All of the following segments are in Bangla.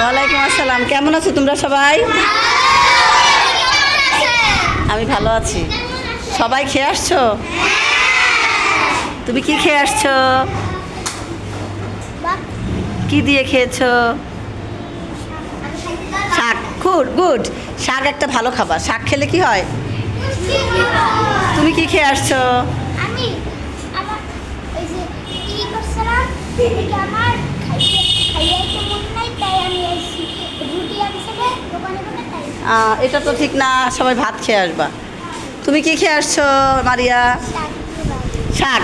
ওয়ালাইকুম আসসালাম। কেমন আছো তোমরা সবাই? আমি ভালো আছি। সবাই খেয়ে আসছো? তুমি কি খেয়ে আসছো? কি দিয়ে খেয়েছো? শাক। Good good. শাক একটা ভালো খাবার। শাক খেলে কি হয়? তুমি কি খেয়ে আসছো? আমি আমার এই যে কি করছিলাম এটা আমার খাইতে মন নাই তাই আমি আইছি রুটি আনছিলে দোকানে তাই এটা তো ঠিক না, সবাই ভাত খেয়ে আসবা। তুমি কি খেয়ে আসছো মারিয়া? শাক।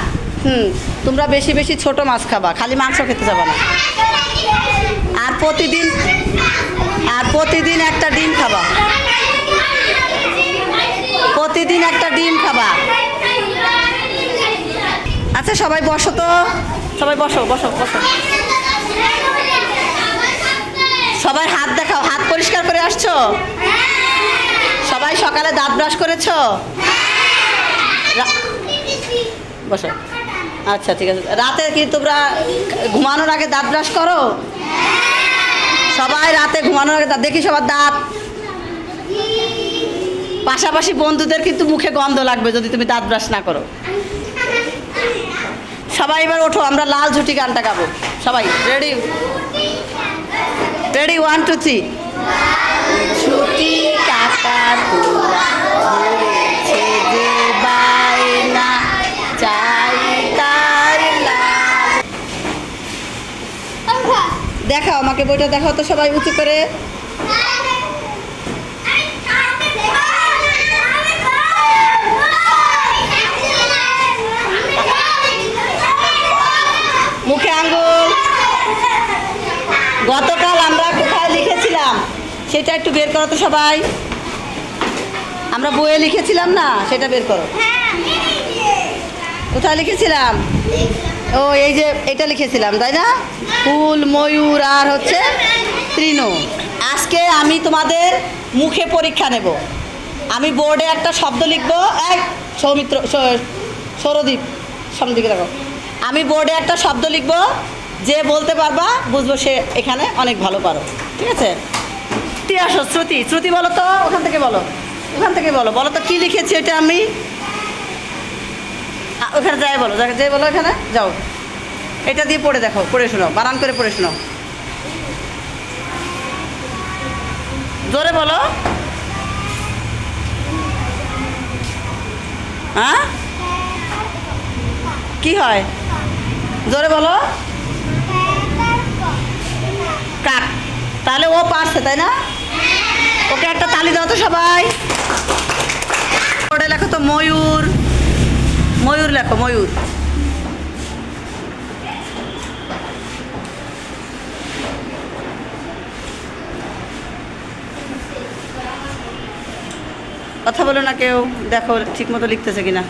তোমরা বেশি বেশি ছোট মাছ খাবা, খালি মাংস খেতে যাবা না। আর প্রতিদিন একটা ডিম খাবা। প্রতিদিন একটা ডিম খাবা। আচ্ছা সবাই বসো তো, সবাই বসো বসো বসো। সবাই হাত দেখাও, হাত পরিষ্কার করে আসছো? সবাই সকালে দাঁত ব্রাশ করেছো? বসো। আচ্ছা ঠিক আছে। রাতে কি তোমরা ঘুমানোর আগে দাঁত ব্রাশ করো? সবাই রাতে ঘুমানোর আগে দাঁত, দেখি সবার দাঁত। পাশাপাশি বন্ধুদের কিন্তু মুখে গন্ধ লাগবে যদি তুমি দাঁত ব্রাশ না করো। সবাই এবার ওঠো, আমরা লাল ঝুটি গানটা গাবো। সবাই রেডি? রেডি, 1 2 3। ছুটি কাটার হয়েছে যে বায়না, চাই তার লাল। দেখাও আমাকে বইটা, দেখাও তো সবাই উঁচু করে। মুখে আঙ্গুল। গতকাল আমরা কোথায় লিখেছিলাম সেটা একটু বের করো তো সবাই। আমরা বইয়ে লিখেছিলাম না, সেটা বের করো। কোথায় লিখেছিলাম? ও এই যে এটা লিখেছিলাম, তাই না? ফুল, ময়ূর আর হচ্ছে তৃণ। আজকে আমি তোমাদের মুখে পরীক্ষা নেব। আমি বোর্ডে একটা শব্দ লিখবো। এক সৌমিত্র, সৌরদীপ সামনের দিকে রাখো। আমি বোর্ডে একটা শব্দ লিখবো, যে বলতে পারবা বুঝবো সে এখানে অনেক ভালো পারো। ঠিক আছে? আসো শ্রুতি, শ্রুতি বলো তো, ওখান থেকে বলো, ওখান থেকে বলো। বলো তো কী লিখেছি ওইটা আমি। ওখানে যাই বলো, যাই বলো, এখানে যাও। এটা দিয়ে পড়ে দেখো, পড়ে শোনো, বানান করে পড়ে শোনো। জোরে বলো। হ্যাঁ কি হয়? জোরে বলো। কাক। তাহলে ও পারছে, তাই না? ওকে একটা তালি দাও তো সবাই। ওটা লেখো তো ময়ূর, ময়ূর লেখো, ময়ূর। কথা বলো না কেউ, দেখো ঠিক মতো লিখতেছে কিনা।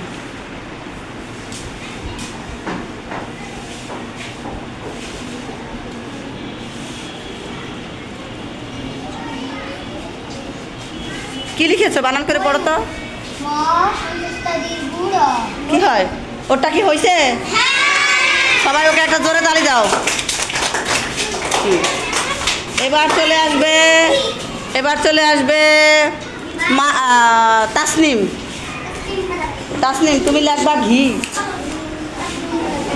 কি লিখেছো? বানান করে পড়ো তো। কি হয়? ওটা কি হয়েছে? সবাই ওকে একটা জোরে তালি দাও। এবার চলে আসবে, এবার চলে আসবে তাসনিম। তাসনিম তুমি লিখবা ঘি।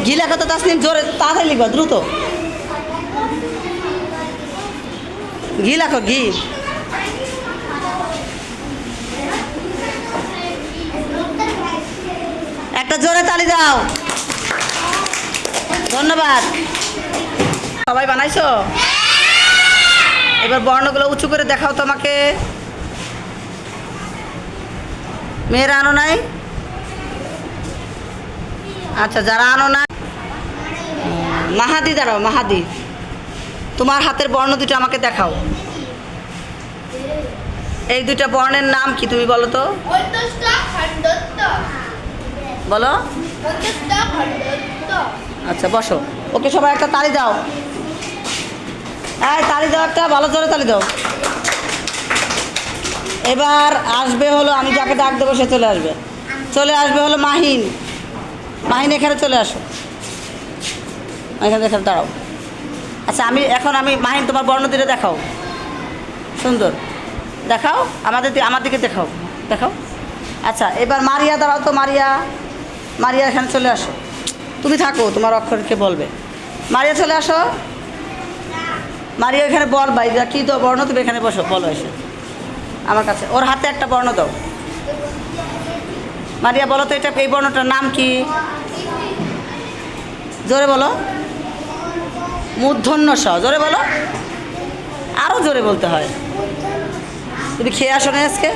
ঘি লেখো তো তাসনিম, জোরে তাড়াতাড়ি লিখবা, দ্রুত। ঘি লেখো, ঘি। একটা জোরে তালি দাও। ধন্যবাদ। সবাই বানাইছো? এবার বর্ণগুলো উঁচু করে দেখাও তো আমাকে। মেয়েরা আনো নাই? আচ্ছা যারা আনো নাই, মাহাদি দাঁড়াও, মাহাদি তোমার হাতের বর্ণ দুটো আমাকে দেখাও। এই দুটা বর্ণের নাম কি তুমি বলো তো? বলো। আচ্ছা বসো। ওকে সবাই একটা তালি দাও। এই তালি দাও, একটা ভালো জোরে তালি দাও। এবার আসবে হলো, আমি যাকে ডাক দেবো সে চলে আসবে। চলে আসবে হলো মাহিন। মাহিন এখানে চলে আসো, এখানে এখানে দাঁড়াও। আচ্ছা আমি মাহিন তোমার বর্ণ দিলে দেখাও, সুন্দর দেখাও, আমার দিকে দেখাও, দেখাও। আচ্ছা এবার মারিয়া দাঁড়াও তো, মারিয়া এখানে চলে আসো, তুমি থাকো, তোমার অক্ষরকে বলবে। মারিয়া চলে আসো, মারিয়া এখানে বল ভাই, কী দাও বর্ণ, তুমি এখানে বসো, বলো এসে আমার কাছে। ওর হাতে একটা বর্ণ দাও। মারিয়া বলো তো এটা, এই বর্ণটার নাম কি? জোরে বলো। মূর্ধন্য স, জোরে বলো, আরও জোরে বলতে হয়। তুমি খেয়ে আসো না আজকে,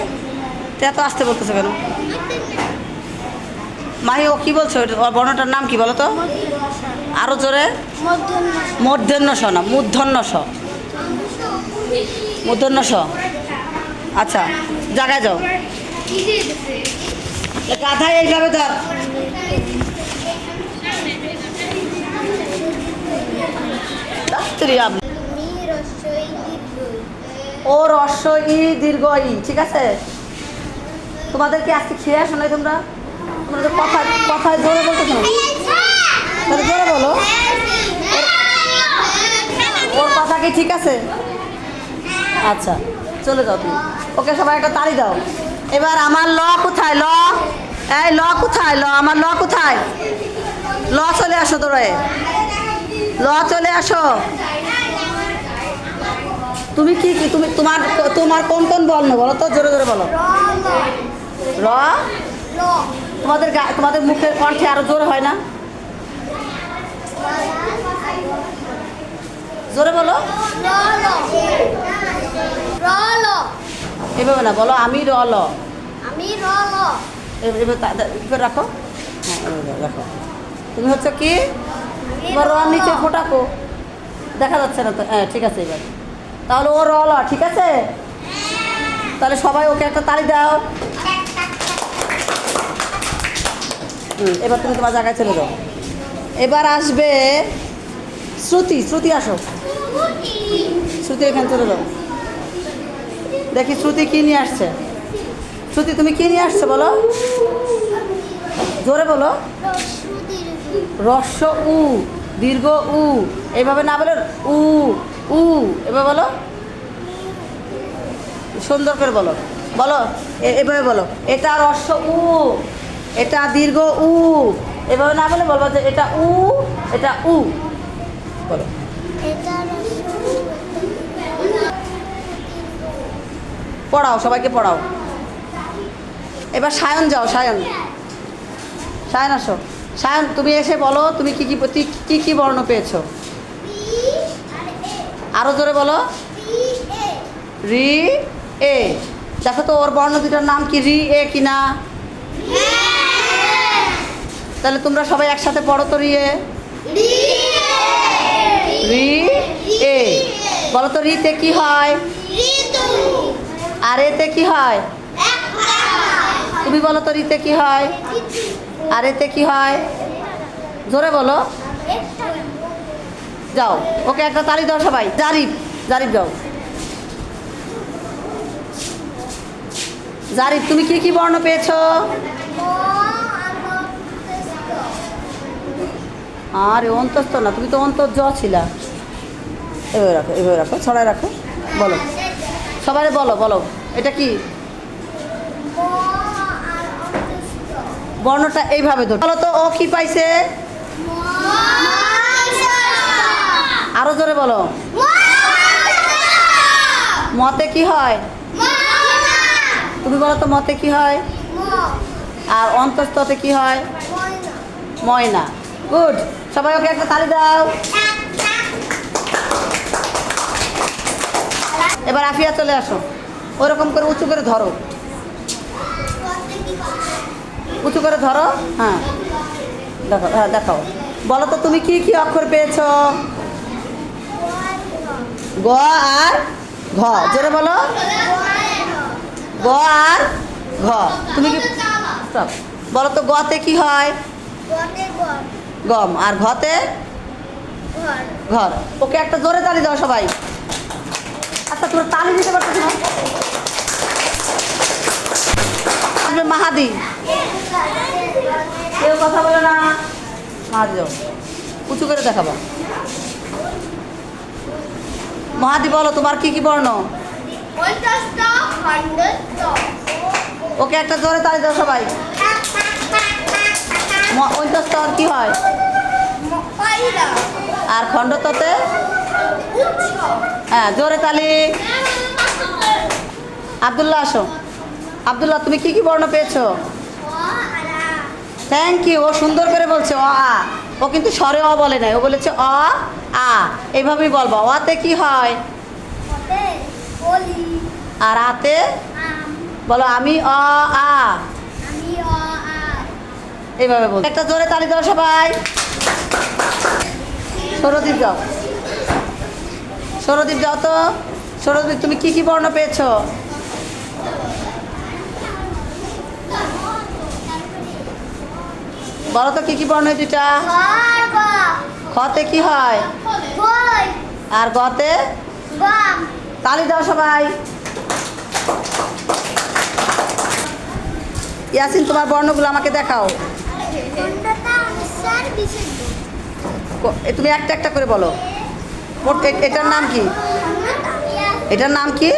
তো এত আসতে বলতেছো কেন? মাহি ও কী বলছো, ওর বর্ণটার নাম কি বলো তো? আরও জোরে। মূর্ধন্য স না, মূর্ধন্য স, মূর্ধন্য স। আচ্ছা জায়গায় যাও, গাধায় এইভাবে ধর। ও রস্য ই দীর্ঘ ই, ঠিক আছে? তোমাদের কি আজকে খেয়ে আসো নাই তোমরা? তোমাদের কথায় জোরে বলতেছো না, তাহলে জোরে বলো। ওর কথা কি ঠিক আছে? আচ্ছা চলে যাও তুমি, ওকে সবাই একটা তালি দাও। এবার আমার ল কোথায়? ল, এই ল কোথায়? ল, আমার ল কোথায়? ল চলে আসো, তোরে ল চলে আসো। তুমি কি তুমি তোমার কোন কোন বর্ণ বলো তো, জোরে জোরে বলো। র, তোমাদের মুখের কণ্ঠে আরো জোরে হয় না? জোরে বলো। এভাবে না বলো, আমি র ল, এবার রাখো। হ্যাঁ এবার রাখো। তুমি হচ্ছে কি, তোমার র নিচে ফোটাকো, দেখা যাচ্ছে না তো? হ্যাঁ ঠিক আছে। এবার তাহলে ও র ল, ঠিক আছে? তাহলে সবাই ওকে একটা তালি দাও। এবার তুমি তোমার জায়গায় চলে যাও। এবার আসবে শ্রুতি। শ্রুতি আসো, শ্রুতি এখানে চলে যাও। দেখি শ্রুতি কি নিয়ে আসছে। শ্রুতি তুমি কি নিয়ে আসছো বলো, জোরে বলো। রস্য উ দীর্ঘ উ, এইভাবে না বলো, উ উ, এভাবে বলো, সুন্দর করে বলো, বলো এভাবে বলো। এটা রস্য উ, এটা দীর্ঘ উ, এভাবে না বলে বলবো যে এটা উ, এটা উ, বলো। পড়াও, সবাইকে পড়াও। এবার সায়ন যাও, সায়ন আসো। সায়ন তুমি এসে বলো তুমি কি কি বর্ণ পেয়েছো, আরো জোরে বলো। রি এ, দেখো তো ওর বর্ণ দুটার নাম কি, রি এ কিনা? তাহলে তোমরা সবাই একসাথে পড়ো তো, রি এ, রি এ। বলো তো রিতে কি হয়, আর এতে কি হয়? তুমি বলো তো রিতে কি হয়, আর এতে কি হয়? জোরে বলো। যাও, ওকে একটা তালি দাও সবাই। জারিফ যাও। জারিফ তুমি কি কি বর্ণ পেয়েছো? আরে অন্তস্থ না, তুমি তো অন্তর্জ ছিলা। এভাবে রাখো, ছড়ায় রাখো, বলো সবাই, বলো এটা কি বর্ণটা, এইভাবে ধর। বলো তো ও কি পাইছে, আরো জোরে বলো। মতে কি হয়? তুমি বলো তো মতে কি হয়? আর অন্তস্থতে কি হয়? ময়না। গুড, সবাই ওকে একটা তালি দাও। এবার আফিয়া চলে আসো, ওরকম করে উঁচু করে ধরো, উঁচু করে ধরো। হ্যাঁ দেখো, হ্যাঁ দেখাও। বলো তো তুমি কি কি অক্ষর পেয়েছো? গ আর ঘ, জোরে বলো। গ আর ঘ। তুমি কি বলো তো, গতে কি হয়? গম। আর ঘতে? ঘর। ওকে একটা জোরে তালি দাও সবাই। আচ্ছা তোমরা তালি দিতে পারছো না? মাহাদি, কেউ কথা বলে না। মাহাদি যাও, উঁচু করে দেখাবো। মহাদি বলো তোমার কি কি বর্ণ? 50টা 100টা। ওকে একটা জোরে তালি দাও সবাই। 50টা আর কি হয়? পায়রা। আর খণ্ডততে? উচ্চ। হ্যাঁ, জোরে তালি। আব্দুল্লাহ আসো। আব্দুল্লাহ তুমি কি কি বর্ণ পেয়েছো? Thank you. ও সুন্দর করে বলছে অ আ। ও কিন্তু স্বরে অ বলে নাই, ও বলেছে অ আ। এইভাবেই বলবো। অতে কি হয়? বলি। আর আতে? আম। বলো আমি অ আ। আমি এইভাবে বল। একটা জোরে তালি দাও সবাই। সৌরদীপ যাও, সৌরদীপ যাও তো। সৌরদীপ তুমি কি কি বর্ণ পেয়েছো? বলো তো কি কি বর্ণ এই দুটা? খতে কি হয়? আর গতে? তালি দাও সবাই। ইয়াসিন তোমার বর্ণগুলো আমাকে দেখাও। তুমি একটা একটা করে বলো। এটার নাম কি? এটার নাম কি?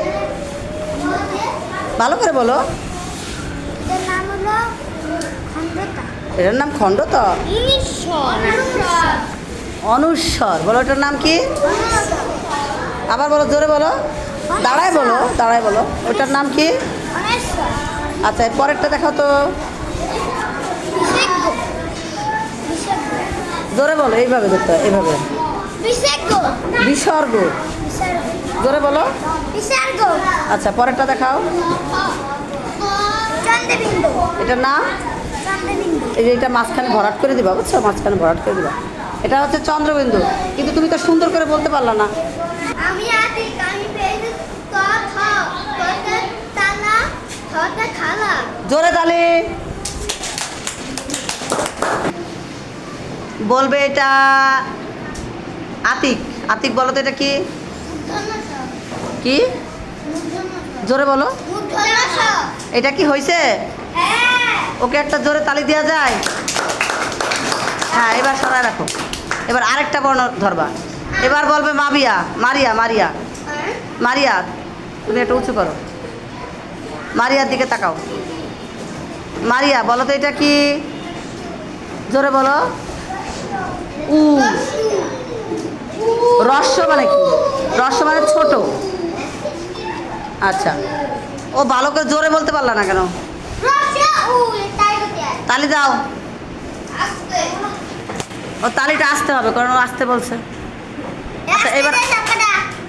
ভালো করে বলো। এটার নাম খণ্ডত। অনুস্বর। বলো এটার নাম কি? আবার বলো, জোরে বলো। দাঁড়ায় বলো, দাঁড়ায় বলো। ওটার নাম কি? আচ্ছা, পরেরটা দেখাও তো। জোরে বলো, এইভাবে দেখতে হয়, এইভাবে। বিসর্গ। জোরে বলো। আচ্ছা, পরেরটা দেখাও। এটার নাম? এই যে এটা মাঝখানে ভরাট করে দিবা, বুঝছো? মাঝখানে ভরাট করে দিবা। এটা হচ্ছে চন্দ্রবিন্দু। কিন্তু তুমি তো সুন্দর করে বলতে পারলা না। আমি আতিক, আমি পেয়েছি ত থ ততে তালা থতে খালা। জোরে তালি। বলবে এটা আতিক। আতিক বলো তো এটা কি? কি? জোরে বলো। এটা কি হয়েছে? ওকে একটা জোরে তালি দেওয়া যায়? হ্যাঁ, এবার সরাই রাখো। এবার আরেকটা বর্ণ ধরবা। এবার বলবে মাবিয়া। মারিয়া। মারিয়া। মারিয়া তুমি একটু উঁচু করো। মারিয়ার দিকে তাকাও। মারিয়া বলো তো এটা কি? জোরে বলো। উ। রস্য মানে কি? রস্য মানে ছোট। আচ্ছা, ও ভালো করে জোরে বলতে পারলা না কেন? তালি দাও। ও তালিটা আসতে হবে, কারণ ও আসতে বলছে। আচ্ছা, এবার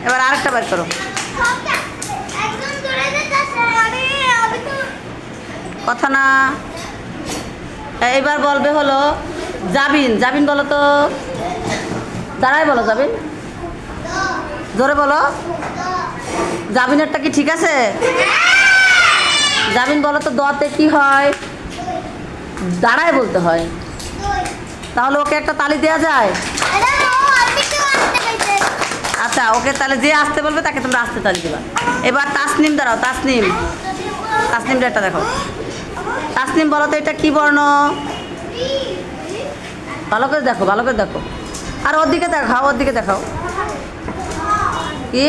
এবার আরেকটা বের করো। কথা না। এইবার বলবে হলো জাবিন। জাবিন বলো তো। দাঁড়াই বলো জাবিন। জোরে বলো। জাবিনেরটা কি ঠিক আছে? জাবিন বলো তো দতে কি হয়? দাঁড়ায় বলতে হয়। তাহলে ওকে একটা তালি দেওয়া যায়? আচ্ছা, ওকে তাহলে যে আসতে বলবে তাকে তোমরা আসতে তালি দেবা। এবার তাসনিম দাঁড়াও। তাসনিম। তাসনিমটা একটা দেখো। তাসনিম বলো তো এটা কি বর্ণ? ভালো করে দেখো, ভালো করে দেখো। আর ওর দিকে দেখাও, ওর দিকে দেখাও। কি?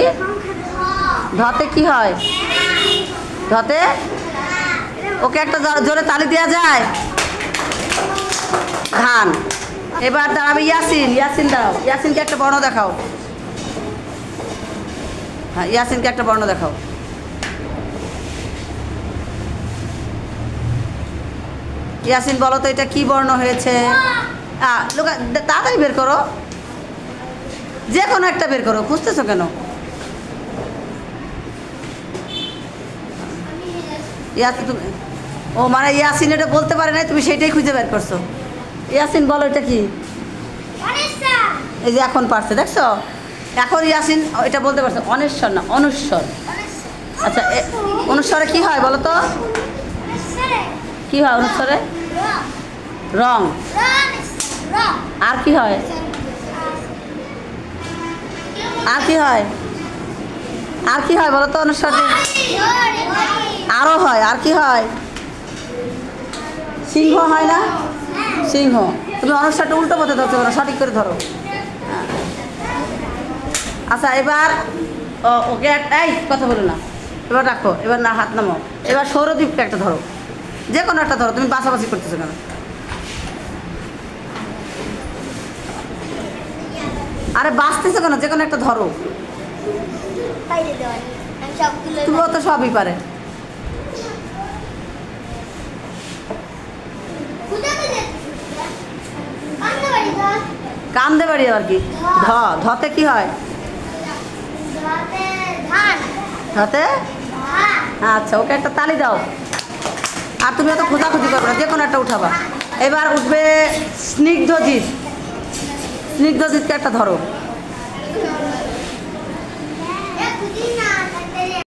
ধতে কি হয়? ধতে? ওকে একটা জোরে তালি দেওয়া যায়? ধান। এবার দাঁড়াবে ইয়াসিন। ইয়াসিন দাঁড়াও। ইয়াসিনকে একটা বর্ণ দেখাও। হ্যাঁ, ইয়াসিনকে একটা বর্ণ দেখাও। ইয়াসিন বলো তো এটা কি বর্ণ হয়েছে? তাড়াতাড়ি বের করো। যে কোনো একটা বের করো, খুঁজতেছো কেন? ইয়াসিন তুমি, ও মানে ইয়াসিন এটা বলতে পারে নাই, তুমি সেটাই খুঁজে বের করছো। ইয়াসিন বলো এটা কি? এই যে এখন পারছে, দেখছো? এখন ইয়াসিন এটা বলতে পারছে। অনেশ্বর না, অনুস্বর। আচ্ছা, অনুস্বরে কি হয় বলো তো? কি হয় অনুস্বরে? রং। আর কি হয়? আর কি হয়? আর কি হয় বলো তো অনুস্বরে? আরও হয়। আর কি হয়? সিংহ হয় না? সিংহ। তুমি অনুস্বরটা উল্টো পথে ধরতে পারো, সঠিক করে ধরো। আচ্ছা, এবার ওকে এই কথা বলো না, এবার রাখো, এবার না হাত নামাও। এবার সৌরদীপকে একটা ধরো, যে কোনো একটা ধরো, তুমি বাছাবাছি করতেছো কেন? আরে বাঁচতেছো কেন, যে কোনো একটা ধরো। বাইরে দেওয়া নেই। আমি সবগুলো তুমিও তো সবই পারে। কোথাতে যাচ্ছিস? কান্না বাড়ি ধর। কান্দে বাড়ি আবার কি? ধতে কি হয়? ধতে ধান। ধতে? ধান। আচ্ছা, ওকে একটা তালি দাও। আর তুমি অত খোঁজাখুঁজি করবে না, যে কোনো একটা উঠাবা। এবার উঠবে স্নিগ্ধজিৎ। স্নিগ্ধজিৎকে একটা ধরো। খুঁজি না।